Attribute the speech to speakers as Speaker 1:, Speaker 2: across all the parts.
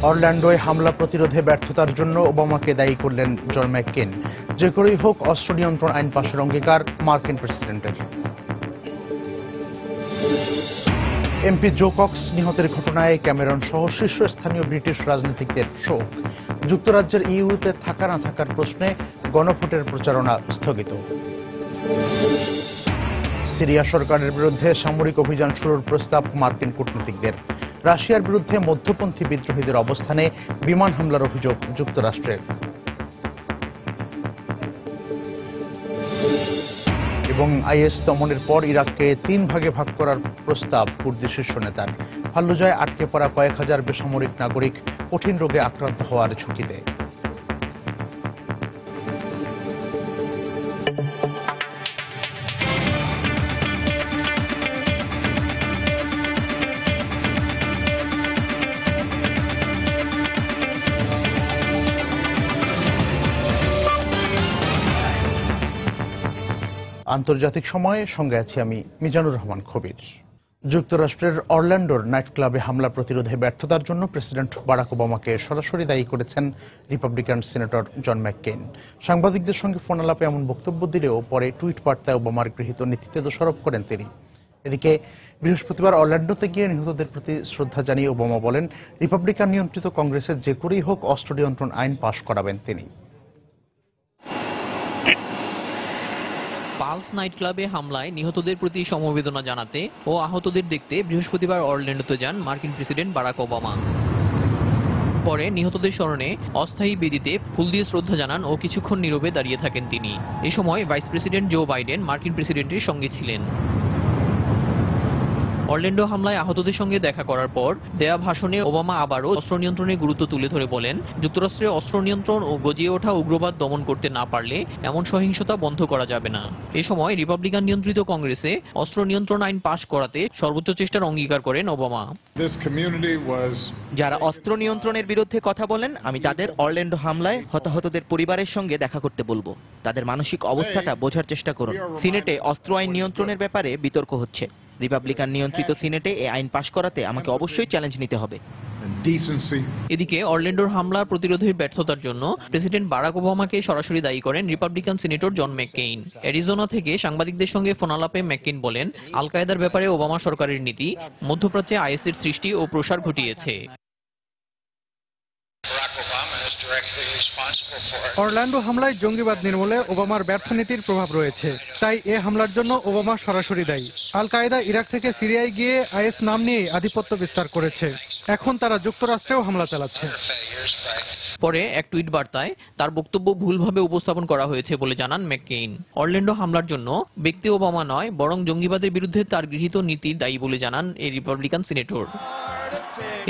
Speaker 1: অরল্যান্ডোয় হামলা প্রতিরোধে ব্যর্থতার জন্য ওবামাকে দায়ী করলেন জন ম্যাককেইন। যে করেই হোক অস্ত্র নিয়ন্ত্রণ আইন পাশের অঙ্গীকার মার্কিন প্রেসিডেন্টের। এমপি জো কক্স নিহতের ঘটনায় ক্যামেরন সহ শীর্ষস্থানীয় ব্রিটিশ রাজনীতিকদের শোক। যুক্তরাজ্যের ইউতে থাকা না থাকার প্রশ্নে গণভোটের প্রচারণা স্থগিত। সিরিয়া সরকারের বিরুদ্ধে সামরিক অভিযান শুরুর প্রস্তাব মার্কিন কূটনীতিকদের। রাশিয়ার বিরুদ্ধে মধ্যপন্থী বিদ্রোহীদের অবস্থানে বিমান হামলার অভিযোগ যুক্তরাষ্ট্রের। এবং আইএস দমনের পর ইরাককে 3 ভাগে ভাগ করার প্রস্তাব কুর্দি শীর্ষ নেতার। ফাল্লুজায় আটকে পড়া কয়েক হাজার বেসামরিক নাগরিক কঠিন রোগে আক্রান্ত হওয়ার ঝুঁকিতে। আন্তর্জাতিক সময়ে সঙ্গে আছি আমি মিজানুর রহমান খবির। যুক্তরাষ্ট্রের অরল্যান্ডোর নাইট ক্লাবে হামলা প্রতিরোধে ব্যর্থতার জন্য প্রেসিডেন্ট বারাক ওবামাকে সরাসরি দায়ী করেছেন রিপাবলিকান সিনেটর জন ম্যাককেইন। সাংবাদিকদের সঙ্গে ফোন আলাপে এমন বক্তব্য দিলেও পরে টুইট বার্তায় ওবামার গৃহীত নীতিতে দোষারোপ করেন তিনি। এদিকে বৃহস্পতিবার অরল্যান্ডোতে গিয়ে নিহতদের প্রতি শ্রদ্ধা জানিয়ে ওবামা বলেন, রিপাবলিকান নিয়ন্ত্রিত কংগ্রেসের যে করেই হোক অস্ত্র নিয়ন্ত্রণ আইন পাশ করাবেন তিনি।
Speaker 2: পালস নাইট ক্লাবে হামলায় নিহতদের প্রতি সমবেদনা জানাতে ও আহতদের দেখতে বৃহস্পতিবার অরল্যান্ডোতে যান মার্কিন প্রেসিডেন্ট বারাক ওবামা। পরে নিহতদের স্মরণে অস্থায়ী বেদিতে ফুল দিয়ে শ্রদ্ধা জানান ও কিছুক্ষণ নীরবে দাঁড়িয়ে থাকেন তিনি। এ সময় ভাইস প্রেসিডেন্ট জো বাইডেন মার্কিন প্রেসিডেন্টের সঙ্গে ছিলেন। অরল্যান্ডো হামলায় আহতদের সঙ্গে দেখা করার পর দেয়া ভাষণে ওবামা আবারও অস্ত্র নিয়ন্ত্রণের গুরুত্ব তুলে ধরে বলেন, যুক্তরাষ্ট্রে অস্ত্র নিয়ন্ত্রণ ও গজিয়ে ওঠা উগ্রবাদ দমন করতে না পারলে এমন সহিংসতা বন্ধ করা যাবে না। এ সময় রিপাবলিকান নিয়ন্ত্রিত কংগ্রেসে অস্ত্র নিয়ন্ত্রণ আইন পাশ করাতে সর্বোচ্চ চেষ্টার অঙ্গীকার করেন ওবামা।
Speaker 3: যারা অস্ত্র নিয়ন্ত্রণের বিরুদ্ধে কথা বলেন, আমি তাদের অরল্যান্ডো হামলায় হতাহতদের পরিবারের সঙ্গে দেখা করতে বলবো। তাদের মানসিক অবস্থাটা বোঝার চেষ্টা করুন। সিনেটে অস্ত্র আইন নিয়ন্ত্রণের ব্যাপারে বিতর্ক হচ্ছে। রিপাবলিকান নিয়ন্ত্রিত সিনেটে এই আইন পাশ করাতে আমাকে অবশ্যই চ্যালেঞ্জ নিতে হবে।
Speaker 2: এদিকে অরল্যান্ডোর হামলা প্রতিরোধের ব্যর্থতার জন্য প্রেসিডেন্ট বারাক ওবামাকে সরাসরি দায়ী করেন Republican senator John McCain. Arizona থেকে সাংবাদিকদের সঙ্গে ফোনালাপে ম্যাককেইন বলেন, আল কায়েদার ব্যাপারে ওবামা সরকারের নীতি মধ্যপ্রাচ্যে আইএসের সৃষ্টি ও প্রসার ঘটিয়েছে।
Speaker 4: অরল্যান্ডো হামলায় জঙ্গিবাদ নির্মূলে ওবামার ব্যর্থ নীতির প্রভাব রয়েছে, তাই এ হামলার জন্য ওবামা সরাসরি দায়ী। আল কায়েদা ইরাক থেকে সিরিয়ায় গিয়ে আইএস নাম নিয়ে আধিপত্য বিস্তার করেছে। এখন তারা যুক্তরাষ্ট্রেও হামলা চালাচ্ছে।
Speaker 2: পরে এক টুইট বার্তায় তার বক্তব্য ভুলভাবে উপস্থাপন করা হয়েছে বলে জানান ম্যাককেইন। অরল্যান্ডো হামলার জন্য ব্যক্তি ওবামা নয়, বরং জঙ্গিবাদের বিরুদ্ধে তার গৃহীত নীতি দায়ী বলে জানান এই রিপাবলিকান সিনেটর।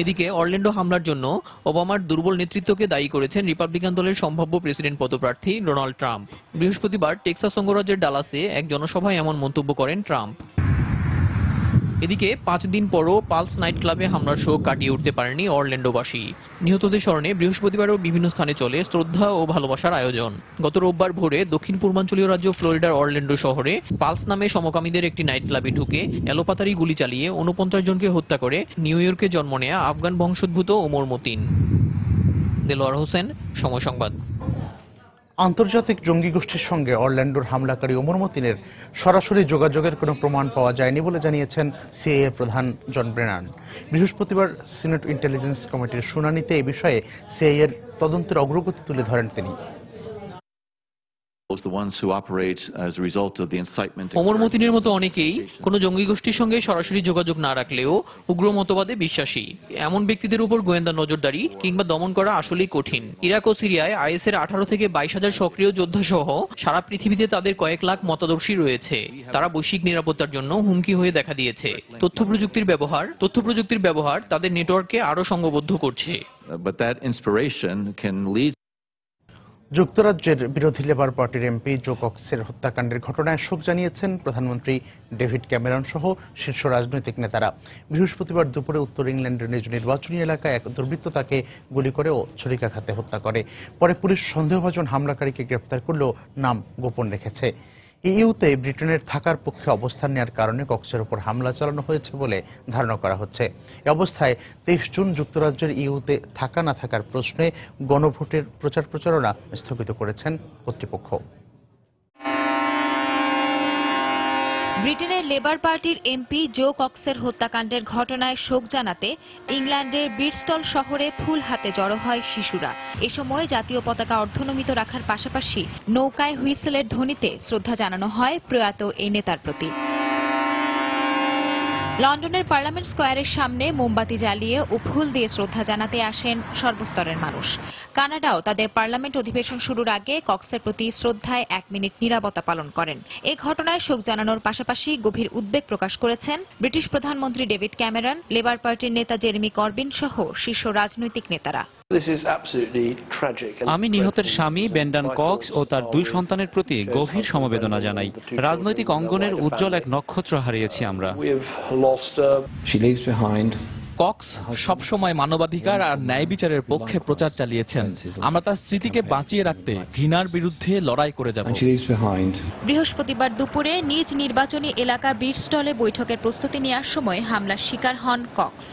Speaker 2: এদিকে অরল্যান্ডো হামলার জন্য ওবামার দুর্বল নেতৃত্বকে দায়ী করেছেন রিপাবলিকান দলের সম্ভাব্য প্রেসিডেন্ট পদপ্রার্থী ডোনাল্ড ট্রাম্প। বৃহস্পতিবার টেক্সাস অঙ্গরাজ্যের ডালাসে এক জনসভায় এমন মন্তব্য করেন ট্রাম্প। এদিকে 5 দিন পরও পালস নাইট ক্লাবে হামলার শোক কাটিয়ে উঠতে পারেনি অরল্যান্ডোবাসী। নিহতদের স্মরণে বৃহস্পতিবারও বিভিন্ন স্থানে চলে শ্রদ্ধা ও ভালোবাসার আয়োজন। গত রোববার ভোরে দক্ষিণ পূর্বাঞ্চলীয় রাজ্য ফ্লোরিডার অরল্যান্ডো শহরে পালস নামে সমকামীদের একটি নাইট ক্লাবে ঢুকে এলোপাতাড়ি গুলি চালিয়ে 49 জনকে হত্যা করে নিউ ইয়র্কে জন্ম নেয়া আফগান বংশোদ্ভূত ওমর মতিন। দেলোয়ার হোসেন, সময় সংবাদ।
Speaker 1: আন্তর্জাতিক জঙ্গি গোষ্ঠীর সঙ্গে অরল্যান্ডোর হামলাকারী ওমর মতিনের সরাসরি যোগাযোগের কোনো প্রমাণ পাওয়া যায়নি বলে জানিয়েছেন সিআইএ প্রধান জন ব্রেনান। বৃহস্পতিবার সিনেট ইন্টেলিজেন্স কমিটির শুনানিতে এই বিষয়ে সিআইএর তদন্তের অগ্রগতি তুলে ধরেন তিনি।
Speaker 2: ওমর মতিনের মতো অনেকেই কোনো জঙ্গি গোষ্ঠীর সঙ্গে সরাসরি যোগাযোগ না রাখলেও উগ্র মতবাদে বিশ্বাসী। এমন ব্যক্তিদের উপর গোয়েন্দা নজরদারি কিংবা দমন করা আসলেই কঠিন। ইরাক ও সিরিয়ায় আইএসের 18 থেকে 22,000 সক্রিয় যোদ্ধা সহ সারা পৃথিবীতে তাদের কয়েক লাখ মতাদর্শী রয়েছে। তারা বৈশ্বিক নিরাপত্তার জন্য হুমকি হয়ে দেখা দিয়েছে। তথ্য প্রযুক্তির ব্যবহার তাদের নেটওয়ার্ককে আরো সংঘবদ্ধ করছে।
Speaker 1: যুক্তরাজ্যের বিরোধী লেবার পার্টির এমপি জো কক্সের হত্যাকাণ্ডের ঘটনায় শোক জানিয়েছেন প্রধানমন্ত্রী ডেভিড ক্যামেরন সহ শীর্ষ রাজনৈতিক নেতারা। বৃহস্পতিবার দুপুরে উত্তর ইংল্যান্ডের নিজ নির্বাচনী এলাকায় এক দুর্বৃত্ত তাকে গুলি করে ও ছুরিকাঘাতে হত্যা করে। পরে পুলিশ সন্দেহভাজন হামলাকারীকে গ্রেফতার করলেও নাম গোপন রেখেছে। ইইউতে ব্রিটেনের থাকার পক্ষে অবস্থান নেওয়ার কারণে কক্সের উপর হামলা চালানো হয়েছে বলে ধারণা করা হচ্ছে। এ অবস্থায় 23 জুন যুক্তরাজ্যের ইইউতে থাকা না থাকার প্রশ্নে গণভোটের প্রচারণা স্থগিত করেছেন কর্তৃপক্ষ।
Speaker 5: ব্রিটেনের লেবার পার্টির এমপি জো কক্সের হত্যাকাণ্ডের ঘটনায় শোক জানাতে ইংল্যান্ডের ব্রিস্টল শহরে ফুল হাতে জড়ো হয় শিশুরা। এ সময় জাতীয় পতাকা অর্ধনমিত রাখার পাশাপাশি নৌকায় হুইসেলের ধ্বনিতে শ্রদ্ধা জানানো হয় প্রয়াত এই নেতার প্রতি। লন্ডনের পার্লামেন্ট স্কয়ারের সামনে মোমবাতি জ্বালিয়ে ও ফুল দিয়ে শ্রদ্ধা জানাতে আসেন সর্বস্তরের মানুষ। কানাডাও তাদের পার্লামেন্ট অধিবেশন শুরুর আগে কক্সের প্রতি শ্রদ্ধায় 1 মিনিট নীরবতা পালন করেন। এ ঘটনায় শোক জানানোর পাশাপাশি গভীর উদ্বেগ প্রকাশ করেছেন ব্রিটিশ প্রধানমন্ত্রী ডেভিড ক্যামেরন, লেবার পার্টির নেতা জেরেমি করবিন সহ শীর্ষ রাজনৈতিক নেতারা।
Speaker 6: আমি নিহতের স্বামী ব্রেন্ডন কক্স ও তার 2 সন্তানের প্রতি গভীর সমবেদনা জানাই। রাজনৈতিক অঙ্গনের উজ্জ্বল এক নক্ষত্র হারিয়েছি আমরা।
Speaker 7: কক্স সবসময় মানবাধিকার আর ন্যায় বিচারের পক্ষে প্রচার চালিয়েছেন। আমরা তার স্মৃতিকে বাঁচিয়ে রাখতে ঘৃণার বিরুদ্ধে লড়াই করে যাব।
Speaker 5: বৃহস্পতিবার দুপুরে নিজ নির্বাচনী এলাকা ব্রিস্টলে বৈঠকের প্রস্তুতি নেওয়ার সময় হামলার শিকার হন কক্স।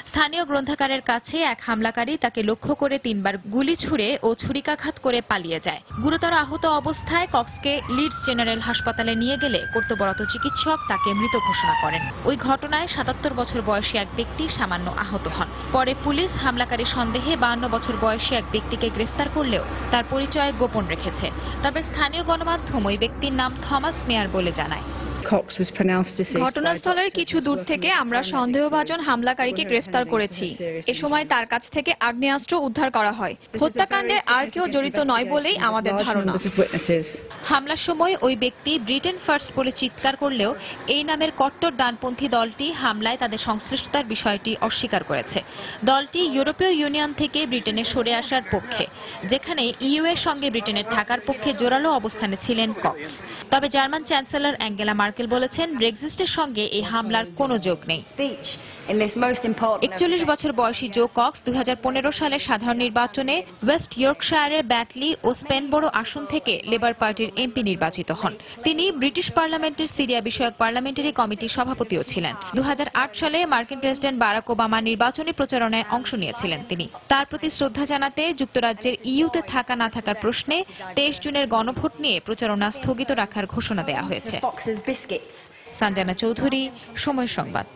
Speaker 5: স্থানীয় গ্রন্থাগারের কাছে এক হামলাকারী তাকে লক্ষ্য করে 3 বার গুলি ছুড়ে ও ছুরিকাঘাত করে পালিয়ে যায়। গুরুতর আহত অবস্থায় কক্সকে লিডস জেনারেল হাসপাতালে নিয়ে গেলে কর্তব্যরত চিকিৎসক তাকে মৃত ঘোষণা করেন। ওই ঘটনায় 77 বছর বয়সী এক ব্যক্তি সামান্য আহত হন। পরে পুলিশ হামলাকারী সন্দেহে 52 বছর বয়সী এক ব্যক্তিকে গ্রেফতার করলেও তার পরিচয় গোপন রেখেছে। তবে স্থানীয় গণমাধ্যম ওই ব্যক্তির নাম থমাস মেয়ার বলে জানায়।
Speaker 8: ঘটনাস্থলের কিছু দূর থেকে আমরা সন্দেহভাজন হামলাকারীকে গ্রেফতার করেছি। এ সময় তার কাছ থেকে আগ্নেয়াস্ত্র উদ্ধার করা হয়। হত্যাকাণ্ডে আর কেউ জড়িত নয় বলেই আমাদের ধারণা।
Speaker 5: হামলার সময় ওই ব্যক্তি ব্রিটেন ফার্স্ট বলে চিৎকার করলেও এই নামের কট্টর ডানপন্থী দলটি হামলায় তাদের সংশ্লিষ্টতার বিষয়টি অস্বীকার করেছে। দলটি ইউরোপীয় ইউনিয়ন থেকে ব্রিটেনে সরে আসার পক্ষে, যেখানে ইইউ এর সঙ্গে ব্রিটেনের থাকার পক্ষে জোরালো অবস্থানে ছিলেন কক্স। তবে জার্মান চ্যান্সেলর অ্যাঙ্গেলা মার্কেল বলেছেন ব্রেক্সিটের সঙ্গে এই হামলার কোনো যোগ নেই। 41 বছর বয়সী জো কক্স 2015 সালের সাধারণ নির্বাচনে ওয়েস্ট ইয়র্কশায়ারের ব্যাটলি ও স্পেনবরো আসন থেকে লেবার পার্টির এমপি নির্বাচিত হন। তিনি ব্রিটিশ পার্লামেন্টের সিরিয়া বিষয়ক পার্লামেন্টারি কমিটির সভাপতিও ছিলেন। 2008 সালে মার্কিন প্রেসিডেন্ট বারাক ওবামা নির্বাচনী প্রচারণায় অংশ নিয়েছিলেন তিনি। তার প্রতি শ্রদ্ধা জানাতে যুক্তরাজ্যের ইইউতে থাকা না থাকার প্রশ্নে 23 জুনের গণভোট নিয়ে প্রচারণা স্থগিত রাখার ঘোষণা দেওয়া হয়েছে। সঞ্জনা চৌধুরী, সময় সংবাদ।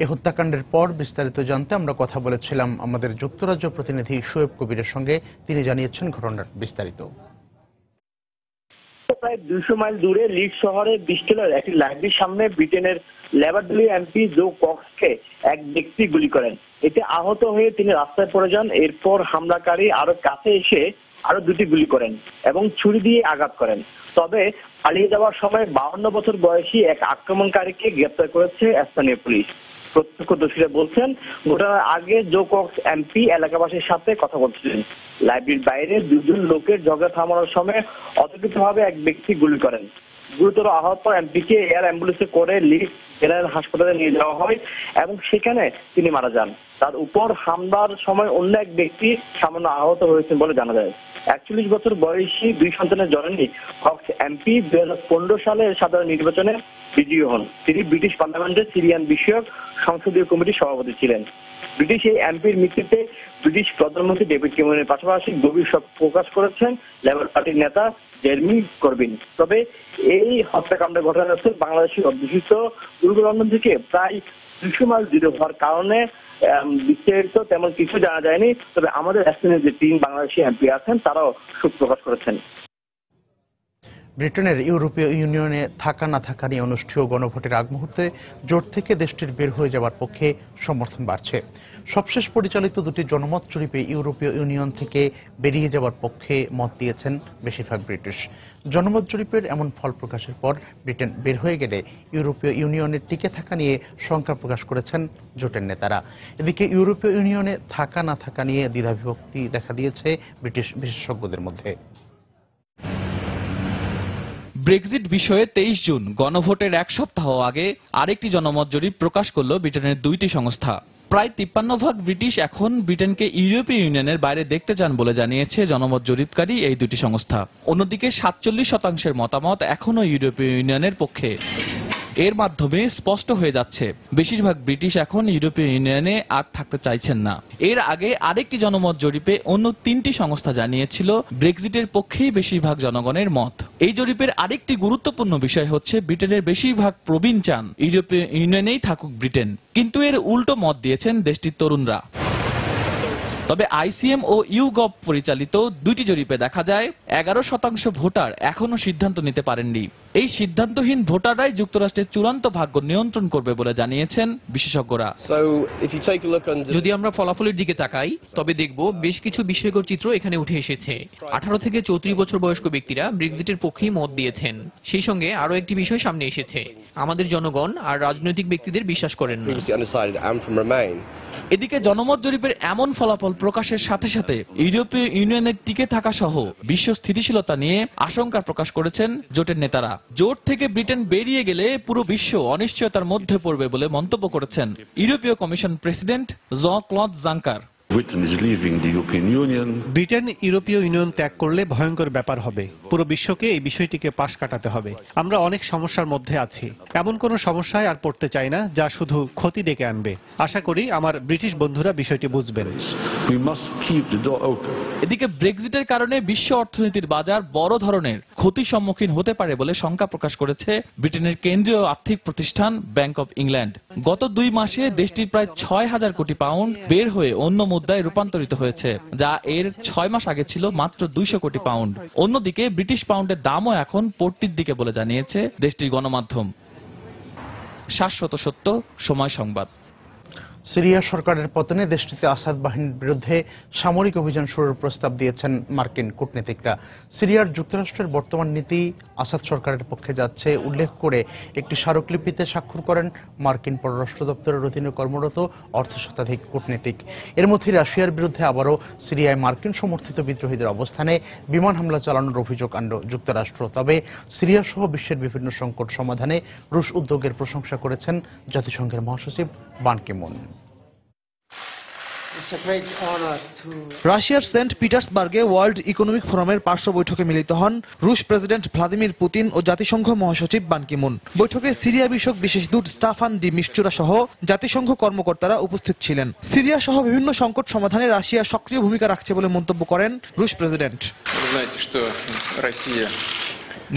Speaker 1: এই হত্যাকাণ্ডের পর বিস্তারিত জানতে আমরা কথা বলেছিলাম আমাদের যুক্তরাজ্য প্রতিনিধি শোয়েব কবিরের সঙ্গে। তিনি জানিয়েছেন ঘটনার বিস্তারিত।
Speaker 9: প্রায় 200 মাইল দূরে লিডস শহরে ব্রিস্টলের একটি লাইব্রেরির সামনে ব্রিটেনের লেবার দলীয় এমপি জো কক্সকে এক ব্যক্তি গুলি করেন। এতে আহত হয়ে তিনি রাস্তায় পড়ে যান। এরপর হামলাকারী আরো কাছে এসে আরো 2টি গুলি করেন এবং ছুরি দিয়ে আঘাত করেন। তবে পালিয়ে যাওয়ার সময় 52 বছর বয়সী এক আক্রমণকারীকে গ্রেপ্তার করেছে স্থানীয় পুলিশ। প্রত্যক্ষদর্শীরা বলছেন ঘটনার আগে জো কক্স এমপি এলাকাবাসীর সাথে কথা বলছিলেন। লাইব্রেরির বাইরে 2 জন লোকের ঝগড়া থামানোর সময় অতর্কিতভাবে এক ব্যক্তি গুলি করেন। গুরুতর আহত এমপিকে এয়ার অ্যাম্বুলেন্সে করে লিডস জেনারেল হাসপাতালে নিয়ে যাওয়া হয় এবং সেখানে তিনি মারা যান। তার উপর হামলার সময় অন্য এক ব্যক্তি সামান্য আহত হয়েছেন বলে জানা যায়। 41 বছর বয়সী 2 সন্তানের জননী কক্স এমপি 2015 সালে সাধারণ নির্বাচনে বিজয়ী হন। তিনি ব্রিটিশ পার্লামেন্টের সিরিয়ান বিষয়ক সংসদীয় কমিটির সভাপতি ছিলেন। ব্রিটিশ এই এমপির মৃত্যুতে ব্রিটিশ প্রধানমন্ত্রী ডেভিড ক্যামেরনের পাশাপাশি গভীর শোক প্রকাশ করেছেন লেবার পার্টির নেতা জেরেমি করবিন। তবে এই হত্যাকাণ্ডের ঘটনাস্থল বাংলাদেশের অধ্যুষিত পূর্ব লন্ডন থেকে প্রায় 200 মাইল দূরে হওয়ার কারণে বিস্তারিত তেমন কিছু জানা যায়নি। তবে আমাদের স্থানীয় যে 3 বাংলাদেশি এমপি আছেন তারাও শোক প্রকাশ করেছেন।
Speaker 1: ব্রিটেনের ইউরোপীয় ইউনিয়নে থাকা না থাকা নিয়ে অনুষ্ঠেয় গণভোটের আগ মুহূর্তে জোট থেকে দেশটির বের হয়ে যাওয়ার পক্ষে সমর্থন বাড়ছে। সবশেষ পরিচালিত 2টি জনমত জরিপে ইউরোপীয় ইউনিয়ন থেকে বেরিয়ে যাওয়ার পক্ষে মত দিয়েছেন বেশিরভাগ ব্রিটিশ। জনমত জরিপের এমন ফল প্রকাশের পর ব্রিটেন বের হয়ে গেলে ইউরোপীয় ইউনিয়নের টিকে থাকা নিয়ে শঙ্কা প্রকাশ করেছেন জোটের নেতারা। এদিকে ইউরোপীয় ইউনিয়নে থাকা না থাকা নিয়ে দ্বিধাবিভক্তি দেখা দিয়েছে ব্রিটিশ বিশেষজ্ঞদের মধ্যে।
Speaker 7: ব্রেক্সিট বিষয়ে 23 জুন গণভোটের 1 সপ্তাহ আগে আরেকটি জনমত জরিপ প্রকাশ করল ব্রিটেনের 2টি সংস্থা। প্রায় 53% ব্রিটিশ এখন ব্রিটেনকে ইউরোপীয় ইউনিয়নের বাইরে দেখতে চান বলে জানিয়েছে জনমত জরিপকারী এই দুটি সংস্থা। অন্যদিকে 47% মতামত এখনও ইউরোপীয় ইউনিয়নের পক্ষে। এর মাধ্যমে স্পষ্ট হয়ে যাচ্ছে বেশিরভাগ ব্রিটিশ এখন ইউরোপীয় ইউনিয়নে আর থাকতে চাইছেন না। এর আগে আরেকটি জনমত জরিপে অন্য 3টি সংস্থা জানিয়েছিল ব্রেক্সিটের পক্ষেই বেশিরভাগ জনগণের মত। এই জরিপের আরেকটি গুরুত্বপূর্ণ বিষয় হচ্ছে ব্রিটেনের বেশিরভাগ প্রবীণ চান ইউরোপীয় ইউনিয়নেই থাকুক ব্রিটেন, কিন্তু এর উল্টো মত দিয়েছেন দেশটির তরুণরা। তবে আইসিএম ও ইউগভ পরিচালিত দুইটি জরিপে দেখা যায় 11% ভোটার এখনো সিদ্ধান্ত নিতে পারেননি। এই সিদ্ধান্তহীন ভোটাররাই যুক্তরাষ্ট্রের চূড়ান্ত ভাগ্য নিয়ন্ত্রণ করবে বলে জানিয়েছেন বিশেষজ্ঞরা।
Speaker 2: যদি আমরা ফলাফলের দিকে তাকাই তবে দেখব বেশ কিছু বিস্ময়কর চিত্র এখানে উঠে এসেছে। 18 থেকে 34 বছর বয়স্ক ব্যক্তিরা ব্রেক্সিটের পক্ষেই মত দিয়েছেন। সেই সঙ্গে আরো একটি বিষয় সামনে এসেছে, আমাদের জনগণ আর রাজনৈতিক ব্যক্তিদের বিশ্বাস করেন না।
Speaker 7: এদিকে জনমত জরিপের এমন ফলাফল প্রকাশের সাথে সাথে ইউরোপীয় ইউনিয়নের টিকে থাকা সহ বিশ্ব স্থিতিশীলতা নিয়ে আশঙ্কা প্রকাশ করেছেন জোটের নেতারা। জোট থেকে ব্রিটেন বেরিয়ে গেলে পুরো বিশ্ব অনিশ্চয়তার মধ্যে পড়বে বলে মন্তব্য করেছেন ইউরোপীয় কমিশন প্রেসিডেন্ট জন-ক্লদ জাঙ্কার।
Speaker 10: ব্রিটেন ইউরোপীয় ইউনিয়ন ত্যাগ করলে ভয়ঙ্কর ব্যাপার হবে। পুরো বিশ্বকে এই বিষয়টিকে পাশ কাটাতে হবে। আমরা অনেক সমস্যার মধ্যে আছি, এমন কোন সমস্যায় আর পড়তে চাই না যা শুধু ক্ষতি ডেকে আনবে। আশা করি আমার ব্রিটিশ বন্ধুরা বিষয়টি বুঝবেন।
Speaker 7: এদিকে ব্রেক্সিটের কারণে বিশ্ব অর্থনীতির বাজার বড় ধরনের ক্ষতির সম্মুখীন হতে পারে বলে শঙ্কা প্রকাশ করেছে ব্রিটেনের কেন্দ্রীয় আর্থিক প্রতিষ্ঠান ব্যাংক অব ইংল্যান্ড। গত 2 মাসে দেশটির প্রায় 6,000 কোটি পাউন্ড বের হয়ে অন্য মুদ্রায় রূপান্তরিত হয়েছে, যা এর 6 মাস আগে ছিল মাত্র 200 কোটি পাউন্ড। অন্যদিকে ব্রিটিশ পাউন্ডের দামও এখন পড়তির দিকে বলে জানিয়েছে দেশটির গণমাধ্যম। শাশ্বত সত্য, সময় সংবাদ।
Speaker 1: সিরিয়া সরকারের পতনে দেশটিতে আসাদ বাহিনীর বিরুদ্ধে সামরিক অভিযান শুরুর প্রস্তাব দিয়েছেন মার্কিন কূটনীতিকরা। সিরিয়ার যুক্তরাষ্ট্রের বর্তমান নীতি আসাদ সরকারের পক্ষে যাচ্ছে উল্লেখ করে একটি স্মারকলিপিতে স্বাক্ষর করেন মার্কিন পররাষ্ট্র দপ্তরের অধীনে কর্মরত অর্ধশতাধিক কূটনীতিক। এর মধ্যে রাশিয়ার বিরুদ্ধে আবারও সিরিয়ায় মার্কিন সমর্থিত বিদ্রোহীদের অবস্থানে বিমান হামলা চালানোর অভিযোগ আনল যুক্তরাষ্ট্র। তবে সিরিয়া সহ বিশ্বের বিভিন্ন সংকট সমাধানে রুশ উদ্যোগের প্রশংসা করেছেন জাতিসংঘের মহাসচিব বান কি মুন।
Speaker 11: রাশিয়ার সেন্ট পিটার্সবার্গে ওয়ার্ল্ড ইকোনমিক ফোরামের পার্শ্ব বৈঠকে মিলিত হন রুশ প্রেসিডেন্ট ভ্লাদিমির পুতিন ও জাতিসংঘ মহাসচিব বান কি মুন। বৈঠকে সিরিয়া বিষয়ক বিশেষ দূত স্টাফান ডি মিস্চুরা সহ জাতিসংঘ কর্মকর্তারা উপস্থিত ছিলেন। সিরিয়া সহ বিভিন্ন সংকট সমাধানে রাশিয়া সক্রিয় ভূমিকা রাখছে বলে মন্তব্য করেন রুশ প্রেসিডেন্ট।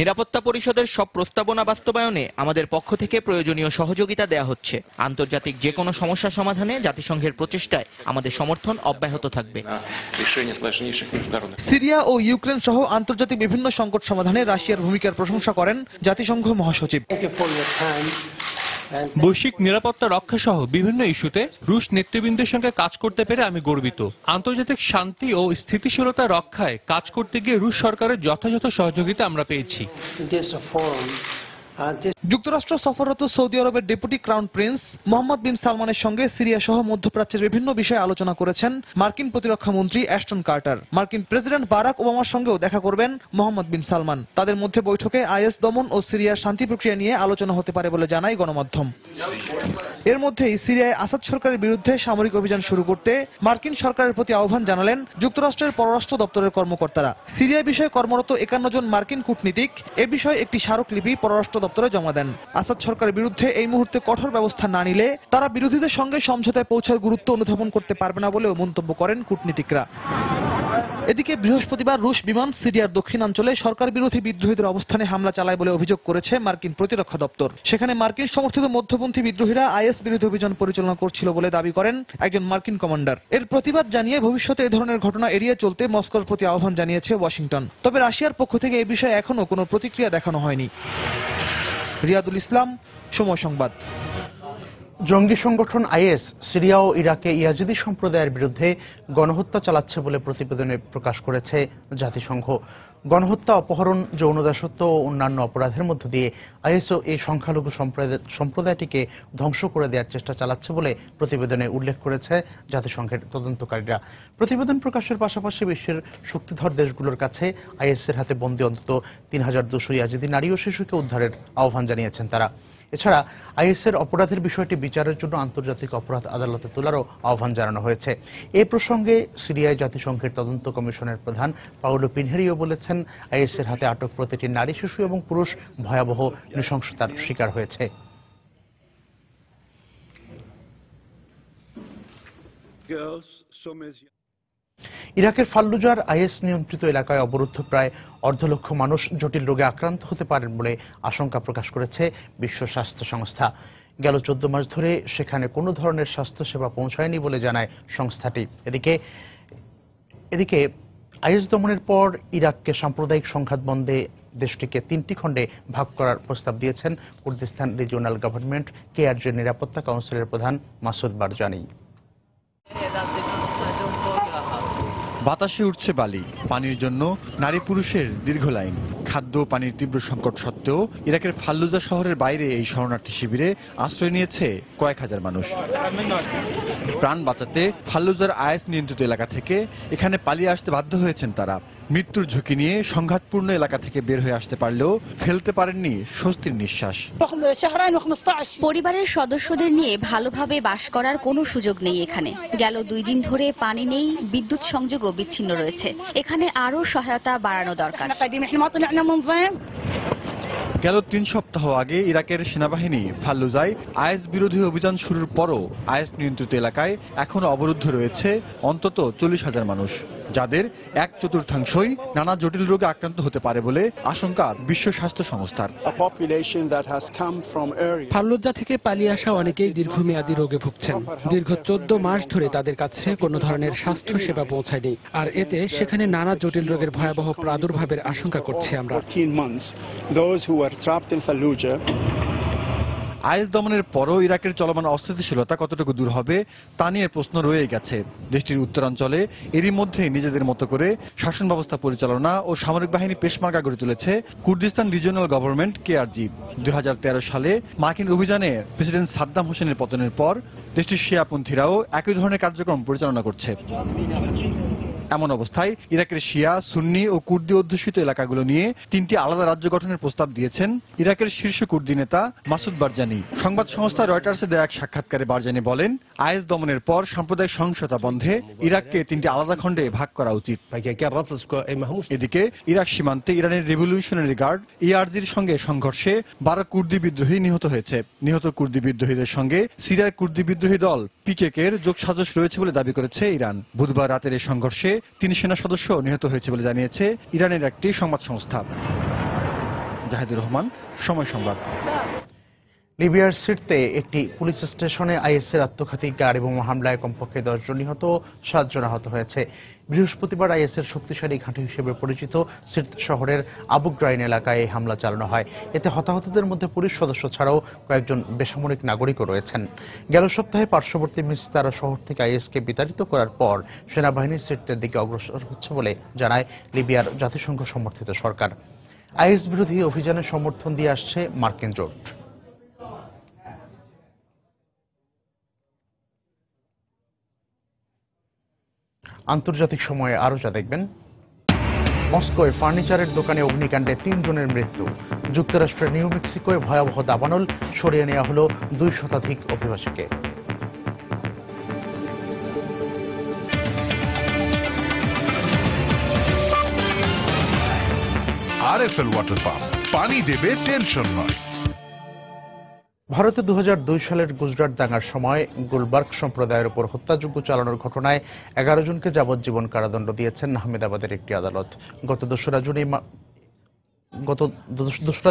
Speaker 3: নিরাপত্তা পরিষদের সব প্রস্তাবনা বাস্তবায়নে আমাদের পক্ষ থেকে প্রয়োজনীয় সহযোগিতা দেয়া হচ্ছে। আন্তর্জাতিক যে কোনো সমস্যা সমাধানে জাতিসংঘের প্রচেষ্টায় আমাদের সমর্থন অব্যাহত থাকবে।
Speaker 11: সিরিয়া ও ইউক্রেন সহ আন্তর্জাতিক বিভিন্ন সংকট সমাধানে রাশিয়ার ভূমিকার প্রশংসা করেন জাতিসংঘ মহাসচিব।
Speaker 12: বৈশ্বিক নিরাপত্তা রক্ষা সহ বিভিন্ন ইস্যুতে রুশ নেতৃবৃন্দের সঙ্গে কাজ করতে পেরে আমি গর্বিত। আন্তর্জাতিক শান্তি ও স্থিতিশীলতা রক্ষায় কাজ করতে গিয়ে রুশ সরকারের যথাযথ সহযোগিতা আমরা পেয়েছি।
Speaker 11: যুক্তরাষ্ট্র সফররত সৌদি আরবের ডেপুটি ক্রাউন প্রিন্স মোহাম্মদ বিন সালমানের সঙ্গে সিরিয়া সহ মধ্যপ্রাচ্যের বিভিন্ন বিষয়ে আলোচনা করেছেন মার্কিন প্রতিরক্ষা মন্ত্রী অ্যাশটন কার্টার। মার্কিন প্রেসিডেন্ট বারাক ওবামার সঙ্গেও দেখা করবেন মোহাম্মদ বিন সালমান। তাদের মধ্যে বৈঠকে আইএস দমন ও সিরিয়ার শান্তি প্রক্রিয়া নিয়ে আলোচনা হতে পারে বলে জানায় গণমাধ্যম। এর মধ্যেই সিরিয়ায় আসাদ সরকারের বিরুদ্ধে সামরিক অভিযান শুরু করতে মার্কিন সরকারের প্রতি আহ্বান জানালেন যুক্তরাষ্ট্রের পররাষ্ট্র দপ্তরের কর্মকর্তারা। সিরিয়া বিষয়ে কর্মরত 51 জন মার্কিন কূটনীতিক এ বিষয়ে একটি স্মারকলিপি পররাষ্ট্র দপ্তরে জমা দেন। আসাদ সরকারের বিরুদ্ধে এই মুহূর্তে কঠোর ব্যবস্থা না নিলে তারা বিরোধীদের সঙ্গে সমঝোতায় পৌঁছার গুরুত্ব অনুধাবন করতে পারবে না বলেও মন্তব্য করেন কূটনীতিকরা। এদিকে বৃহস্পতিবার রুশ বিমান সিরিয়ার দক্ষিণাঞ্চলে সরকার বিরোধী বিদ্রোহীদের অবস্থানে হামলা চালায় বলে অভিযোগ করেছে মার্কিন প্রতিরক্ষা দপ্তর। সেখানে মার্কিন সমর্থিত মধ্যপন্থী বিদ্রোহীরা আইএস বিরোধী অভিযান পরিচালনা করছিল বলে দাবি করেন একজন মার্কিন কমান্ডার। এর প্রতিবাদ জানিয়ে ভবিষ্যতে এ ধরনের ঘটনা এড়িয়ে চলতে মস্কোর প্রতি আহ্বান জানিয়েছে ওয়াশিংটন। তবে রাশিয়ার পক্ষ থেকে এই বিষয়ে এখনো কোনো প্রতিক্রিয়া দেখানো হয়নি। রিয়াদুল ইসলাম, সময় সংবাদ।
Speaker 1: জঙ্গি সংগঠন আইএস সিরিয়া ও ইরাকে ইয়াজিদি সম্প্রদায়ের বিরুদ্ধে গণহত্যা চালাচ্ছে বলে প্রতিবেদনে প্রকাশ করেছে জাতিসংঘ। গণহত্যা, অপহরণ, যৌন দাসত্ব ও অন্যান্য অপরাধের মধ্য দিয়ে আইএসও এই সংখ্যালঘু সম্প্রদায়টিকে ধ্বংস করে দেওয়ার চেষ্টা চালাচ্ছে বলে প্রতিবেদনে উল্লেখ করেছে জাতিসংঘের তদন্তকারীরা। প্রতিবেদন প্রকাশের পাশাপাশি বিশ্বের শক্তিধর দেশগুলোর কাছে আইএসের হাতে বন্দী অন্তত ৩,২০০ ইয়াজিদি নারী ও শিশুকে উদ্ধারের আহ্বান জানিয়েছেন তারা। এছাড়া আইএসের অপরাধের বিষয়টি বিচারের জন্য আন্তর্জাতিক অপরাধ আদালতে তোলারও আহ্বান জানানো হয়েছে। এ প্রসঙ্গে সিরিয়ায় জাতিসংঘের তদন্ত কমিশনের প্রধান পাউলো পিনহেরিও বলেছেন, আইএসের হাতে আটক প্রতিটি নারী, শিশু এবং পুরুষ ভয়াবহ নৃশংসতার শিকার হয়েছে। ইরাকের ফাল্লুজার আইএস নিয়ন্ত্রিত এলাকায় অবরুদ্ধ প্রায় 1.5 লক্ষ মানুষ জটিল রোগে আক্রান্ত হতে পারেন বলে আশঙ্কা প্রকাশ করেছে বিশ্ব স্বাস্থ্য সংস্থা। গেল 14 মাস ধরে সেখানে কোনো ধরনের স্বাস্থ্যসেবা পৌঁছায়নি বলে জানায় সংস্থাটি। এদিকে আইএস দমনের পর ইরাককে সাম্প্রদায়িক সংঘাত বন্ধে দেশটিকে 3টি খণ্ডে ভাগ করার প্রস্তাব দিয়েছেন কুর্দিস্তান রিজিওনাল গভর্নমেন্ট কেআরজির নিরাপত্তা কাউন্সিলের প্রধান মাসুদ বারজানি।
Speaker 13: বাতাসে উঠছে বালি, পানির জন্য নারী পুরুষের দীর্ঘ লাইন। খাদ্য পানির তীব্র সংকট সত্ত্বেও ইরাকের ফাল্লুজা শহরের বাইরে এই শরণার্থী শিবিরে আশ্রয় নিয়েছে কয়েক হাজার মানুষ। প্রাণ বাঁচাতে ফাল্লুজার আইএস নিয়ন্ত্রিত এলাকা থেকে এখানে পালিয়ে আসতে বাধ্য হয়েছেন তারা। মৃত্যুর ঝুঁকি নিয়ে সংঘাতপূর্ণ এলাকা থেকে বের হয়ে আসতে পারলেও ফেলতে পারেননি স্বস্তির নিঃশ্বাস।
Speaker 14: পরিবারের সদস্যদের নিয়ে ভালোভাবে বাস করার কোনো সুযোগ নেই এখানে। গেল 2 দিন ধরে পানি নেই, বিদ্যুৎ সংযোগও বিচ্ছিন্ন রয়েছে। এখানে আরও সহায়তা বাড়ানো দরকার।
Speaker 13: গেল 3 সপ্তাহ আগে ইরাকের সেনাবাহিনী ফাল্লুজায় আইএস বিরোধী অভিযান শুরুর পরও আইএস নিয়ন্ত্রিত এলাকায় এখনো অবরুদ্ধ রয়েছে অন্তত 40,000 মানুষ, যাদের 1/4 নানা জটিল রোগে আক্রান্ত হতে পারে বলে আশঙ্কা বিশ্ব স্বাস্থ্য সংস্থার।
Speaker 15: ফাল্লুজা থেকে পালিয়ে আসা অনেকেই দীর্ঘমেয়াদী রোগে ভুগছেন। দীর্ঘ 14 মাস ধরে তাদের কাছে কোনো ধরনের স্বাস্থ্য সেবা পৌঁছায়নি, আর এতে সেখানে নানা জটিল রোগের ভয়াবহ প্রাদুর্ভাবের আশঙ্কা করছি আমরা।
Speaker 13: আইএস দমনের পরও ইরাকের চলমান অস্থিতিশীলতা কতটুকু দূর হবে তা নিয়ে প্রশ্ন রয়ে গেছে। দেশটির উত্তরাঞ্চলে এরই মধ্যে নিজেদের মতো করে শাসন ব্যবস্থা পরিচালনা ও সামরিক বাহিনী পেশমার্কা গড়ে তুলেছে কুর্দিস্তান রিজিওনাল গভর্নমেন্ট কেআরজি। 2013 সালে মার্কিন অভিযানে প্রেসিডেন্ট সাদ্দাম হোসেনের পতনের পর দেশটির শিয়াপন্থীরাও একই ধরনের কার্যক্রম পরিচালনা করছে। এমন অবস্থায় ইরাকের শিয়া, সুন্নি ও কুর্দি অধ্যুষিত এলাকাগুলো নিয়ে 3টি আলাদা রাজ্য গঠনের প্রস্তাব দিয়েছেন ইরাকের শীর্ষ কুর্দি নেতা মাসুদ বারজানি। সংবাদ সংস্থা রয়টার্সে দেয়া এক সাক্ষাৎকারে বারজানি বলেন, আইএস দমনের পর সাম্প্রদায়িক সহিংসতা বন্ধে ইরাককে 3টি আলাদা খণ্ডে ভাগ করা উচিত। এদিকে ইরাক সীমান্তে ইরানের রেভলিউশনারি গার্ড ইআরজির সঙ্গে সংঘর্ষে 12 কুর্দি বিদ্রোহী নিহত হয়েছে। নিহত কুর্দি বিদ্রোহীদের সঙ্গে সিরিয়ার কুর্দি বিদ্রোহী দল পিকেকের যোগসাজশ রয়েছে বলে দাবি করেছে ইরান। বুধবার রাতের এই সংঘর্ষে 3 সেনা সদস্য নিহত হয়েছে বলে জানিয়েছে ইরানের একটি সংবাদ সংস্থা। জাহিদুর রহমান, সময় সংবাদ।
Speaker 1: লিবিয়ার সিরতে একটি পুলিশ স্টেশনে আইএসের আত্মঘাতী গাড়ি বোমা হামলায় কমপক্ষে 10 জন নিহত, 7 জন আহত হয়েছে। বৃহস্পতিবার আইএসের শক্তিশালী ঘাঁটি হিসেবে পরিচিত সির্ত শহরের আবু গ্রাইন এলাকায় এই হামলা চালানো হয়। এতে হতাহতদের মধ্যে পুলিশ সদস্য ছাড়াও কয়েকজন বেসামরিক নাগরিকও রয়েছেন। গেল সপ্তাহে পার্শ্ববর্তী মিস্তারা শহর থেকে আইএসকে বিতাড়িত করার পর সেনাবাহিনী সির্তের দিকে অগ্রসর হচ্ছে বলে জানায় লিবিয়ার জাতিসংঘ সমর্থিত সরকার। আইএস বিরোধী অভিযানে সমর্থন দিয়ে আসছে মার্কিন জোট। আন্তর্জাতিক সময়ে আরো যা দেখবেন, মস্কোয় ফার্নিচারের দোকানে অগ্নিকাণ্ডে 3 জনের মৃত্যু। যুক্তরাষ্ট্রের নিউ মেক্সিকোয় ভয়াবহ দাবানল, সরিয়ে নেওয়া হল 2 শতাধিক অভিবাসীকে।
Speaker 16: আরএফএল ওয়াটার পাম্প, পানি দেবে, টেনশন নয়।
Speaker 1: ভারতে 2002 সালের গুজরাট দাঙ্গার সময় গুলবার্গ সম্প্রদায়ের উপর হত্যাযজ্ঞ চালানোর ঘটনায় 11 জনকে যাবজ্জীবন কারাদণ্ড দিয়েছেন আহমেদাবাদের একটি আদালত। গত 2রা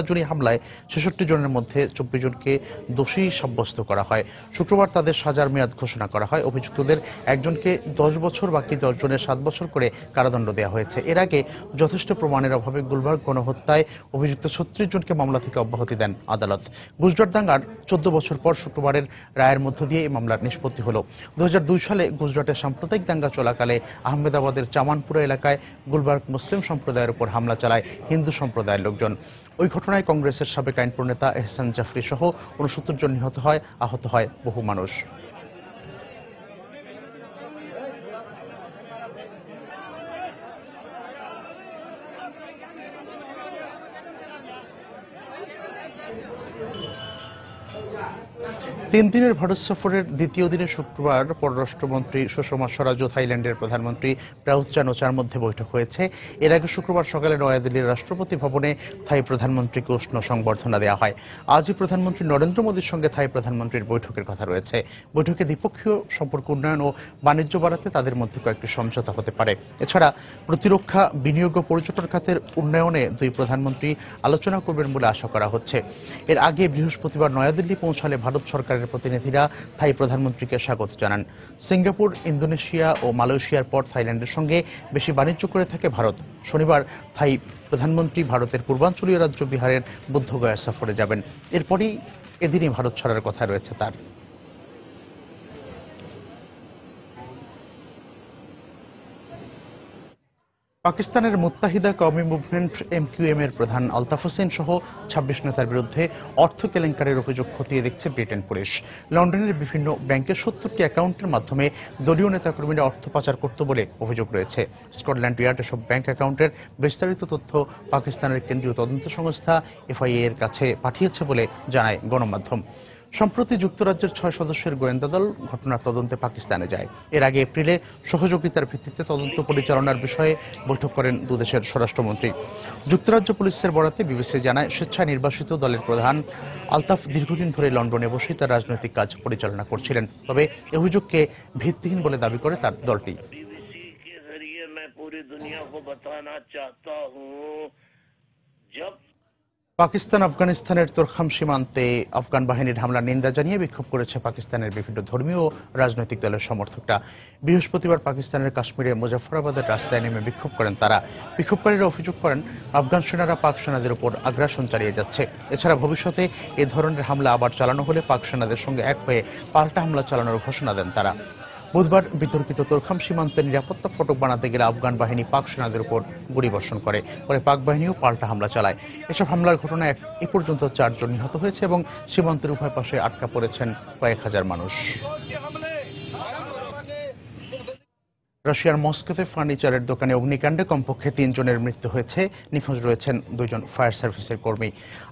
Speaker 1: জুন হামলায় 66 জনের মধ্যে 24 জনকে দোষী সাব্যস্ত করা হয়। শুক্রবার তাদের সাজার মেয়াদ ঘোষণা করা হয়। অভিযুক্তদের একজনকে 10 বছর, বাকি 10 জনের 7 বছর করে কারাদণ্ড দেওয়া হয়েছে। এর আগে যথেষ্ট প্রমাণের অভাবে গুলবার্গ গণহত্যায় অভিযুক্ত 36 জনকে মামলা থেকে অব্যাহতি দেন আদালত। গুজরাট দাঙ্গার 14 বছর পর শুক্রবারের রায়ের মধ্য দিয়ে এই মামলার নিষ্পত্তি হল। 2002 সালে গুজরাটের সাম্প্রদায়িক দাঙ্গা চলাকালে আহমেদাবাদের চামানপুরা এলাকায় গুলবার্গ মুসলিম সম্প্রদায়ের উপর হামলা চালায় হিন্দু সম্প্রদায়ের লোকজন। ওই ঘটনায় কংগ্রেসের সাবেক আইন প্রণেতা এহসান জাফরি সহ 69 জন নিহত হয়, আহত হয় বহু মানুষ। 3 দিনের ভারত সফরের দ্বিতীয় দিনে শুক্রবার পররাষ্ট্রমন্ত্রী সুষমা স্বরাজ ও থাইল্যান্ডের প্রধানমন্ত্রী প্রায়ুত চান-ও-চার মধ্যে বৈঠক হয়েছে। এর আগে শুক্রবার সকালে নয়াদিল্লির রাষ্ট্রপতি ভবনে থাই প্রধানমন্ত্রীকে উষ্ণ সংবর্ধনা দেওয়া হয়। আজই প্রধানমন্ত্রী নরেন্দ্র মোদীর সঙ্গে থাই প্রধানমন্ত্রীর বৈঠকের কথা রয়েছে। বৈঠকে দ্বিপক্ষীয় সম্পর্ক উন্নয়ন ও বাণিজ্য বাড়াতে তাদের মধ্যে কয়েকটি সমঝোতা হতে পারে। এছাড়া প্রতিরক্ষা, বিনিয়োগ ও পর্যটন খাতের উন্নয়নে দুই প্রধানমন্ত্রী আলোচনা করবেন বলে আশা করা হচ্ছে। এর আগে বৃহস্পতিবার নয়াদিল্লি পৌঁছালে ভারত সরকারের প্রতিনিধিরা থাই প্রধানমন্ত্রীকে স্বাগত জানান। সিঙ্গাপুর, ইন্দোনেশিয়া ও মালয়েশিয়ার পর থাইল্যান্ডের সঙ্গে বেশি বাণিজ্য করে থাকে ভারত। শনিবার থাই প্রধানমন্ত্রী ভারতের পূর্বাঞ্চলীয় রাজ্য বিহারের বুদ্ধগয়া সফরে যাবেন। এরপরই এদিনই ভারত ছাড়ার কথা রয়েছে তার। পাকিস্তানের মুত্তাহিদা কওমি মুভমেন্ট MQM এর প্রধান আলতাফ হোসেন সহ 26 নেতার বিরুদ্ধে অর্থ কেলেঙ্কারির অভিযোগ খতিয়ে দেখছে ব্রিটেন পুলিশ। লন্ডনের বিভিন্ন ব্যাংকের 70টি অ্যাকাউন্টের মাধ্যমে দলীয় নেতাকর্মীরা অর্থ পাচার করত বলে অভিযোগ রয়েছে। স্কটল্যান্ড ইয়ার্ড এসব ব্যাংক অ্যাকাউন্টের বিস্তারিত তথ্য পাকিস্তানের কেন্দ্রীয় তদন্ত সংস্থা FIA এর কাছে পাঠিয়েছে বলে জানায় গণমাধ্যম। সম্প্রতি যুক্তরাজ্যের 6 সদস্যের গোয়েন্দা দল ঘটনার তদন্তে পাকিস্তানে যায়। এর আগে এপ্রিলে সহযোগিতার ভিত্তিতে তদন্ত পরিচালনার বিষয়ে বৈঠক করেন দুদেশের স্বরাষ্ট্রমন্ত্রী। যুক্তরাজ্য পুলিশের বরাতে BBC জানায়, স্বেচ্ছায় নির্বাসিত দলের প্রধান আলতাফ দীর্ঘদিন ধরে লন্ডনে বসে তার রাজনৈতিক কাজ পরিচালনা করছিলেন। তবে এই অভিযোগকে ভিত্তিহীন বলে দাবি করে তার দলটি। পাকিস্তান আফগানিস্তানের তোরখাম সীমান্তে আফগান বাহিনীর হামলার নিন্দা জানিয়ে বিক্ষোভ করেছে পাকিস্তানের বিভিন্ন ধর্মীয় ও রাজনৈতিক দলের সমর্থকরা। বৃহস্পতিবার পাকিস্তানের কাশ্মীরে মুজাফফরাবাদের রাস্তায় নেমে বিক্ষোভ করেন তারা। বিক্ষোভকারীরা অভিযোগ করেন, আফগান সেনারা পাক সেনাদের উপর আগ্রাসন চালিয়ে যাচ্ছে। এছাড়া ভবিষ্যতে এ ধরনের হামলা আবার চালানো হলে পাক সেনাদের সঙ্গে এক হয়ে পাল্টা হামলা চালানোর ঘোষণা দেন তারা। বুধবার বিতর্কিত তোরখাম সীমান্তে নিরাপত্তা ফটক বানাতে গেলে আফগান বাহিনী পাক সেনাদের উপর গুলিবর্ষণ করে। পরে পাক বাহিনীও পাল্টা হামলা চালায়। এসব হামলার ঘটনায় এ পর্যন্ত 4 জন নিহত হয়েছে এবং সীমান্তের উভয় পাশে আটকা পড়েছেন কয়েক হাজার মানুষ। রাশিয়ার মস্কোতে ফার্নিচারের দোকানে অগ্নিকাণ্ডে কমপক্ষে 3 জনের মৃত্যু হয়েছে। নিখোঁজ রয়েছেন 2 জন ফায়ার সার্ভিসের কর্মী।